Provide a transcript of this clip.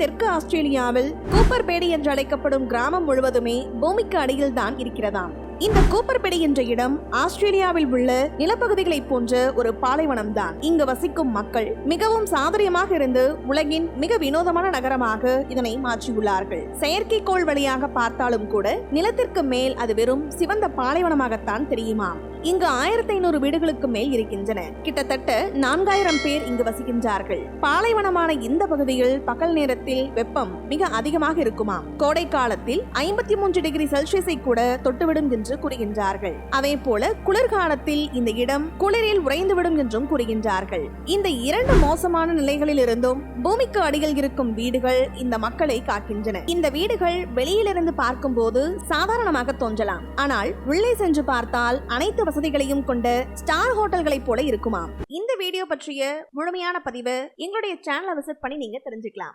தெற்கு ஆஸ்திரேலியாவில் கூப்பர்பேடி என்று அழைக்கப்படும் கிராமம் முழுவதுமே பூமிக்கு அடியில் தான் இருக்கிறதாம். இந்த கூப்பர்பேடி என்ற இடம் ஆஸ்திரேலியாவில் உள்ள நிலப்பகுதிகளை போன்ற ஒரு பாலைவனம் தான். இங்கு வசிக்கும் மக்கள் மிகவும் சாதுரியமாக இருந்து உலகின் மிக வினோதமான நகரமாக இதனை மாற்றியுள்ளார்கள். செயற்கைக்கோள் வழியாக பார்த்தாலும் கூட நிலத்திற்கு மேல் அது வெறும் சிவந்த பாலைவனமாகத்தான் தெரியுமாம். இங்கு 1500 வீடுகளுக்கு மேல் இருக்கின்றன. கிட்டத்தட்ட 4000 பேர் இங்கு வசிக்கின்றார்கள். பாலைவனமான இந்த பகுதியில் பகல் நேரத்தில் வெப்பம் மிக அதிகமாக இருக்குமாம். கோடை காலத்தில் 53 டிகிரி செல்சியஸை கூட தொட்டுவிடும் என்று கூறுகின்றார்கள். அதே போல குளிர்காலத்தில் இந்த இடம் குளிரில் உறைந்துவிடும் என்றும் கூறுகின்றார்கள். இந்த இரண்டு மோசமான நிலைகளில் இருந்தும் பூமிக்கு அடியில் இருக்கும் வீடுகள் இந்த மக்களை காக்கின்றன. இந்த வீடுகள் வெளியிலிருந்து பார்க்கும் போது சாதாரணமாக தோன்றலாம். ஆனால் உள்ளே சென்று பார்த்தால் அனைத்து வசதிகளையும் கொண்ட ஸ்டார் ஹோட்டல்களை போல இருக்குமாம். இந்த வீடியோ பற்றிய முழுமையான பதிவை எங்களுடைய சேனலை விசிட் பண்ணி நீங்க தெரிஞ்சுக்கலாம்.